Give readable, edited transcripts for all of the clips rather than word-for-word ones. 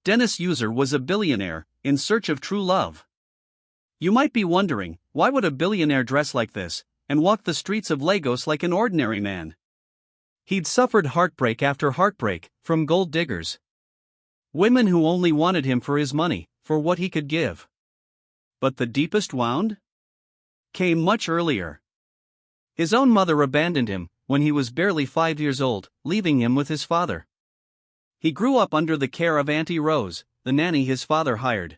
Dennis Uzor was a billionaire, in search of true love. You might be wondering, why would a billionaire dress like this, and walk the streets of Lagos like an ordinary man? He'd suffered heartbreak after heartbreak, from gold diggers. Women who only wanted him for his money, for what he could give. But the deepest wound? Came much earlier. His own mother abandoned him, when he was barely 5 years old, leaving him with his father. He grew up under the care of Auntie Rose, the nanny his father hired.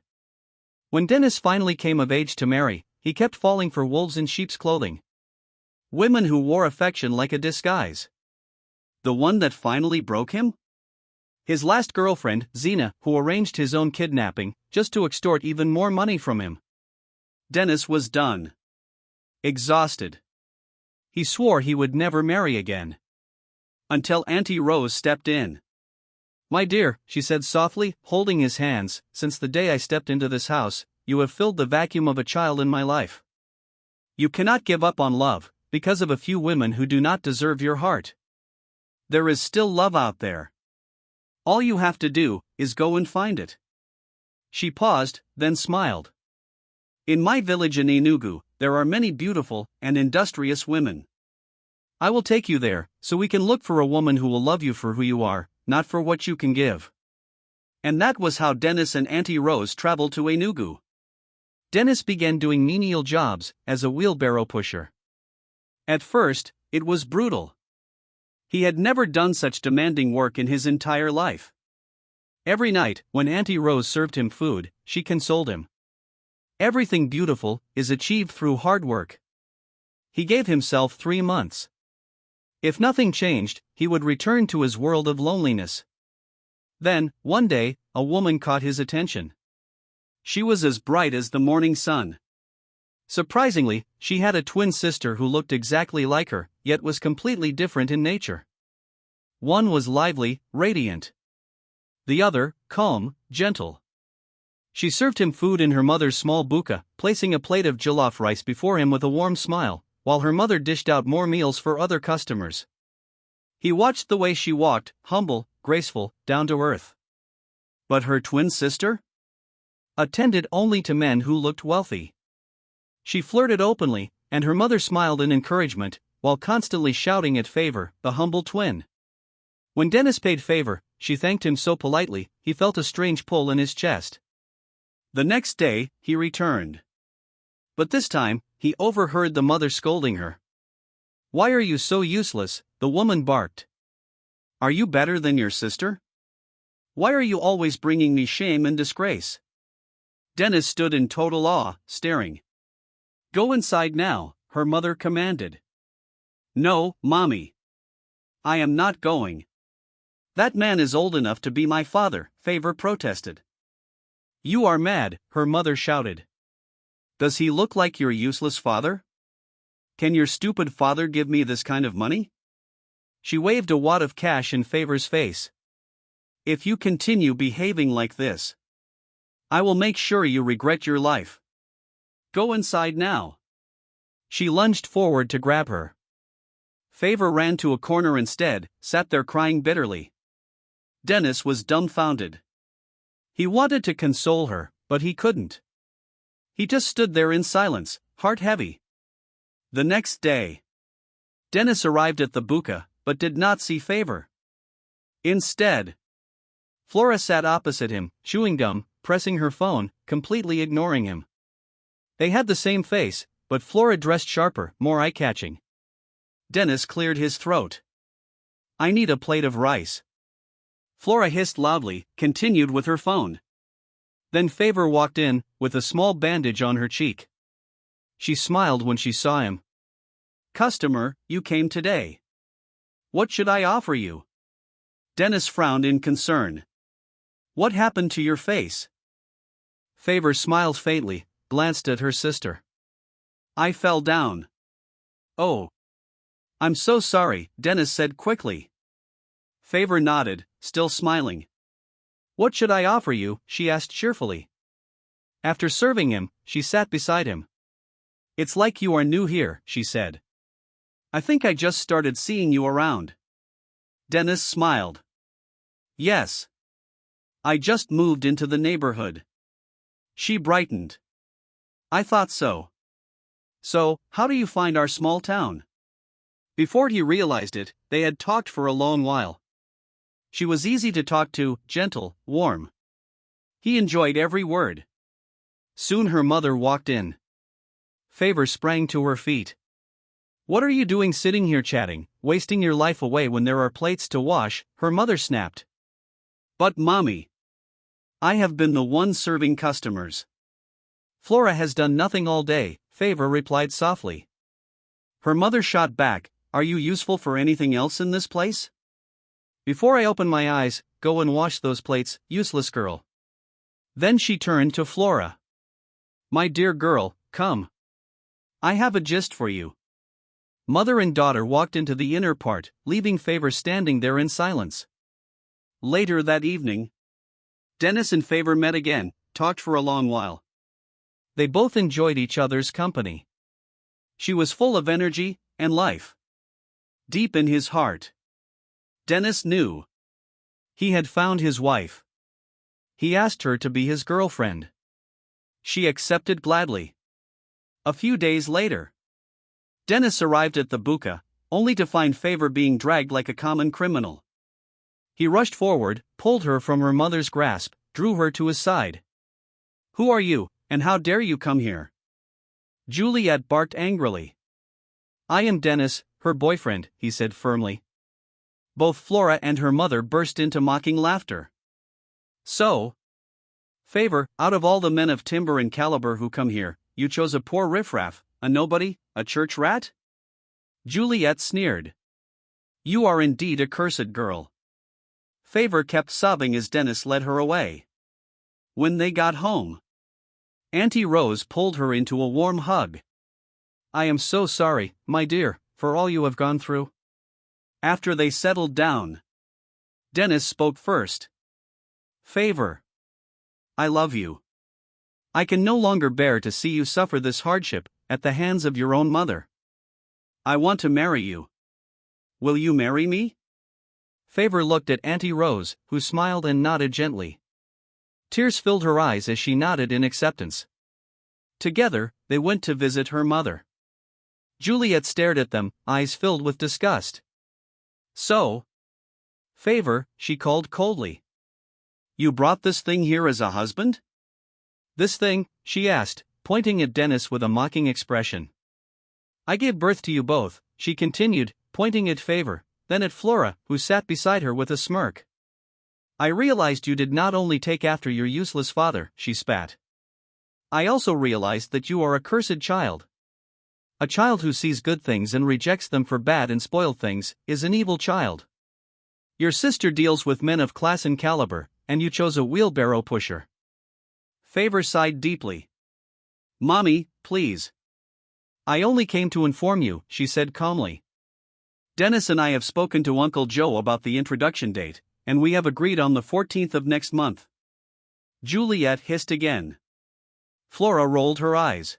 When Dennis finally came of age to marry, he kept falling for wolves in sheep's clothing. Women who wore affection like a disguise. The one that finally broke him? His last girlfriend, Zena, who arranged his own kidnapping, just to extort even more money from him. Dennis was done. Exhausted. He swore he would never marry again. Until Auntie Rose stepped in. "My dear," she said softly, holding his hands, "since the day I stepped into this house, you have filled the vacuum of a child in my life. You cannot give up on love, because of a few women who do not deserve your heart. There is still love out there. All you have to do, is go and find it." She paused, then smiled. "In my village in Enugu, there are many beautiful and industrious women. I will take you there, so we can look for a woman who will love you for who you are, not for what you can give." And that was how Dennis and Auntie Rose traveled to Enugu. Dennis began doing menial jobs, as a wheelbarrow pusher. At first, it was brutal. He had never done such demanding work in his entire life. Every night, when Auntie Rose served him food, she consoled him. Everything beautiful is achieved through hard work. He gave himself 3 months. If nothing changed, he would return to his world of loneliness. Then, one day, a woman caught his attention. She was as bright as the morning sun. Surprisingly, she had a twin sister who looked exactly like her, yet was completely different in nature. One was lively, radiant. The other, calm, gentle. She served him food in her mother's small buka, placing a plate of jollof rice before him with a warm smile, while her mother dished out more meals for other customers. He watched the way she walked, humble, graceful, down to earth. But her twin sister? Attended only to men who looked wealthy. She flirted openly, and her mother smiled in encouragement, while constantly shouting at Favor, the humble twin. When Dennis paid Favor, she thanked him so politely, he felt a strange pull in his chest. The next day, he returned. But this time, he overheard the mother scolding her. "Why are you so useless?" the woman barked. "Are you better than your sister? Why are you always bringing me shame and disgrace?" Dennis stood in total awe, staring. "Go inside now," her mother commanded. "No, Mommy. I am not going. That man is old enough to be my father," Favor protested. "You are mad," her mother shouted. "Does he look like your useless father? Can your stupid father give me this kind of money?" She waved a wad of cash in Favor's face. "If you continue behaving like this, I will make sure you regret your life. Go inside now." She lunged forward to grab her. Favor ran to a corner instead, sat there crying bitterly. Dennis was dumbfounded. He wanted to console her, but he couldn't. He just stood there in silence, heart heavy. The next day, Dennis arrived at the buka, but did not see Favor. Instead, Flora sat opposite him, chewing gum, pressing her phone, completely ignoring him. They had the same face, but Flora dressed sharper, more eye-catching. Dennis cleared his throat. "I need a plate of rice." Flora hissed loudly, continued with her phone. Then Favor walked in, with a small bandage on her cheek. She smiled when she saw him. "Customer, you came today. What should I offer you?" Dennis frowned in concern. "What happened to your face?" Favor smiled faintly, glanced at her sister. "I fell down." "Oh. I'm so sorry," Dennis said quickly. Favor nodded, still smiling. "What should I offer you?" she asked cheerfully. After serving him, she sat beside him. "It's like you are new here," she said. "I think I just started seeing you around." Dennis smiled. "Yes. I just moved into the neighborhood. She brightened. I thought so. So, how do you find our small town? Before he realized it, they had talked for a long while. She was easy to talk to, gentle, warm. He enjoyed every word. Soon her mother walked in. Favor sprang to her feet. What are you doing sitting here chatting, wasting your life away when there are plates to wash? Her mother snapped. But mommy, I have been the one serving customers. Flora has done nothing all day, Favor replied softly. Her mother shot back, are you useful for anything else in this place? Before I open my eyes, go and wash those plates, useless girl. Then she turned to Flora. My dear girl, come. I have a gist for you. Mother and daughter walked into the inner part, leaving Favor standing there in silence. Later that evening, Dennis and Favor met again, talked for a long while. They both enjoyed each other's company. She was full of energy and life. Deep in his heart, Dennis knew he had found his wife. He asked her to be his girlfriend. She accepted gladly. A few days later, Dennis arrived at the buka, only to find Favor being dragged like a common criminal. He rushed forward, pulled her from her mother's grasp, drew her to his side. Who are you, and how dare you come here? Juliet barked angrily. I am Dennis, her boyfriend, he said firmly. Both Flora and her mother burst into mocking laughter. So, Favor, out of all the men of timber and caliber who come here, you chose a poor riffraff, a nobody, a church rat? Juliet sneered. You are indeed a cursed girl. Favor kept sobbing as Dennis led her away. When they got home, Auntie Rose pulled her into a warm hug. I am so sorry, my dear, for all you have gone through. After they settled down, Dennis spoke first. Favor, I love you. I can no longer bear to see you suffer this hardship at the hands of your own mother. I want to marry you. Will you marry me? Favor looked at Auntie Rose, who smiled and nodded gently. Tears filled her eyes as she nodded in acceptance. Together, they went to visit her mother. Juliet stared at them, eyes filled with disgust. So, Favor, she called coldly. You brought this thing here as a husband? This thing, she asked, pointing at Dennis with a mocking expression. I gave birth to you both, she continued, pointing at Favor, then at Flora, who sat beside her with a smirk. I realized you did not only take after your useless father, she spat. I also realized that you are a cursed child. A child who sees good things and rejects them for bad and spoiled things is an evil child. Your sister deals with men of class and caliber, and you chose a wheelbarrow pusher. Favor sighed deeply. Mommy, please. I only came to inform you, she said calmly. Dennis and I have spoken to Uncle Joe about the introduction date, and we have agreed on the 14th of next month. Juliet hissed again. Flora rolled her eyes.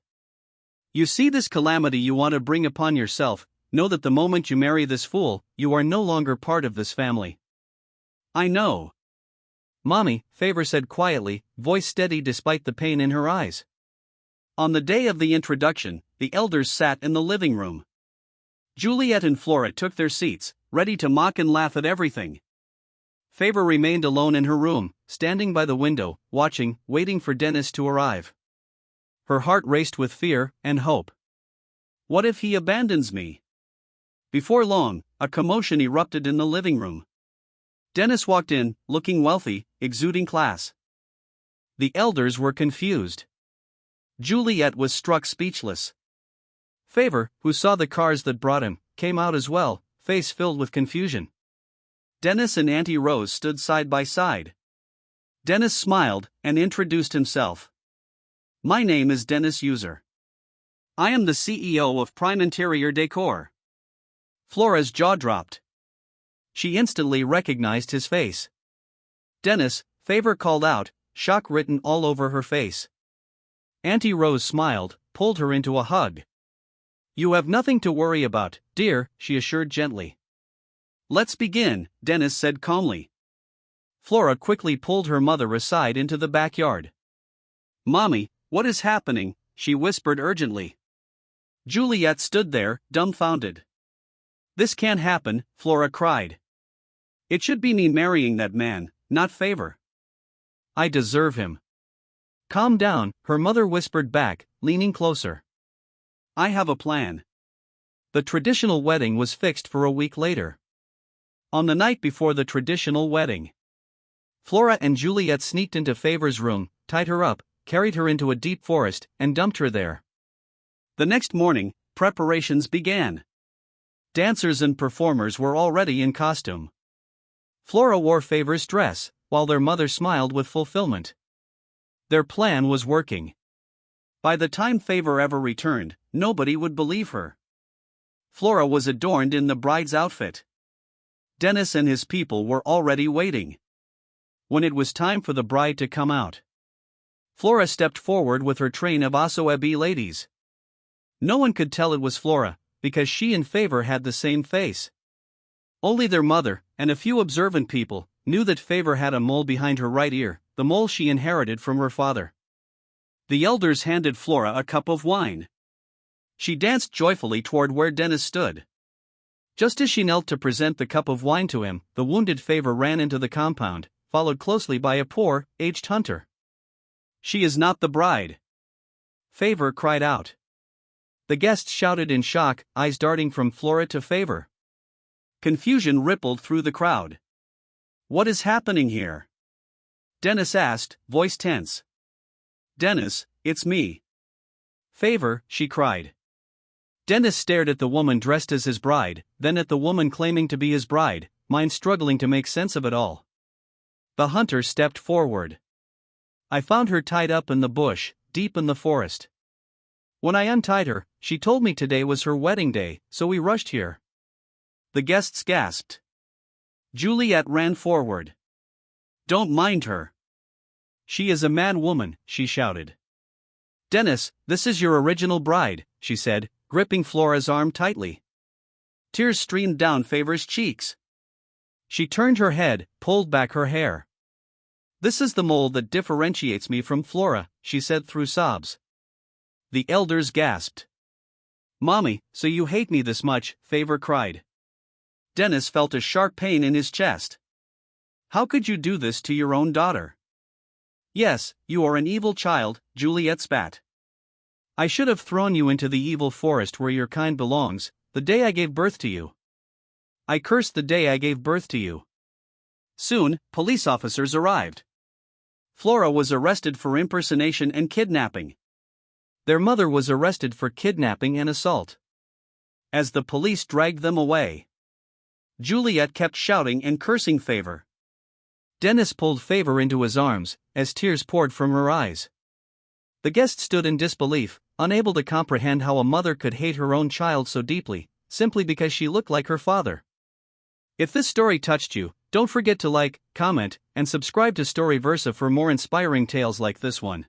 You see this calamity you want to bring upon yourself, know that the moment you marry this fool, you are no longer part of this family. I know. Mommy, Favor said quietly, voice steady despite the pain in her eyes. On the day of the introduction, the elders sat in the living room. Juliet and Flora took their seats, ready to mock and laugh at everything. Favor remained alone in her room, standing by the window, watching, waiting for Dennis to arrive. Her heart raced with fear and hope. What if he abandons me? Before long, a commotion erupted in the living room. Dennis walked in, looking wealthy, exuding class. The elders were confused. Juliet was struck speechless. Favor, who saw the cars that brought him, came out as well, face filled with confusion. Dennis and Auntie Rose stood side by side. Dennis smiled and introduced himself. My name is Dennis Uzor. I am the CEO of Prime Interior Decor. Flora's jaw dropped. She instantly recognized his face. Dennis, Favor called out, shock written all over her face. Auntie Rose smiled, pulled her into a hug. You have nothing to worry about, dear, she assured gently. Let's begin, Dennis said calmly. Flora quickly pulled her mother aside into the backyard. "Mommy, what is happening?" she whispered urgently. Juliet stood there, dumbfounded. "This can't happen," Flora cried. "It should be me marrying that man, not Favor. I deserve him." "Calm down," her mother whispered back, leaning closer. "I have a plan." The traditional wedding was fixed for a week later. On the night before the traditional wedding, Flora and Juliet sneaked into Favor's room, tied her up, carried her into a deep forest, and dumped her there. The next morning, preparations began. Dancers and performers were already in costume. Flora wore Favor's dress, while their mother smiled with fulfillment. Their plan was working. By the time Favor ever returned, nobody would believe her. Flora was adorned in the bride's outfit. Dennis and his people were already waiting. When it was time for the bride to come out, Flora stepped forward with her train of Asoebi ladies. No one could tell it was Flora, because she and Favor had the same face. Only their mother, and a few observant people, knew that Favor had a mole behind her right ear, the mole she inherited from her father. The elders handed Flora a cup of wine. She danced joyfully toward where Dennis stood. Just as she knelt to present the cup of wine to him, the wounded Favor ran into the compound, followed closely by a poor, aged hunter. "She is not the bride!" Favor cried out. The guests shouted in shock, eyes darting from Flora to Favor. Confusion rippled through the crowd. "What is happening here?" Dennis asked, voice tense. "Dennis, it's me." "Favor," she cried. Dennis stared at the woman dressed as his bride, then at the woman claiming to be his bride, mind struggling to make sense of it all. The hunter stepped forward. "I found her tied up in the bush, deep in the forest. When I untied her, she told me today was her wedding day, so we rushed here." The guests gasped. Juliet ran forward. "Don't mind her. She is a mad woman," she shouted. "Dennis, this is your original bride," she said, gripping Flora's arm tightly. Tears streamed down Favor's cheeks. She turned her head, pulled back her hair. "This is the mole that differentiates me from Flora," she said through sobs. The elders gasped. "Mommy, so you hate me this much?" Favor cried. Dennis felt a sharp pain in his chest. "How could you do this to your own daughter?" "Yes, you are an evil child," Juliet spat. "I should have thrown you into the evil forest where your kind belongs, the day I gave birth to you. I curse the day I gave birth to you." Soon, police officers arrived. Flora was arrested for impersonation and kidnapping. Their mother was arrested for kidnapping and assault. As the police dragged them away, Juliet kept shouting and cursing Favor. Dennis pulled Favor into his arms, as tears poured from her eyes. The guests stood in disbelief, unable to comprehend how a mother could hate her own child so deeply, simply because she looked like her father. If this story touched you, don't forget to like, comment, and subscribe to Storyversa for more inspiring tales like this one.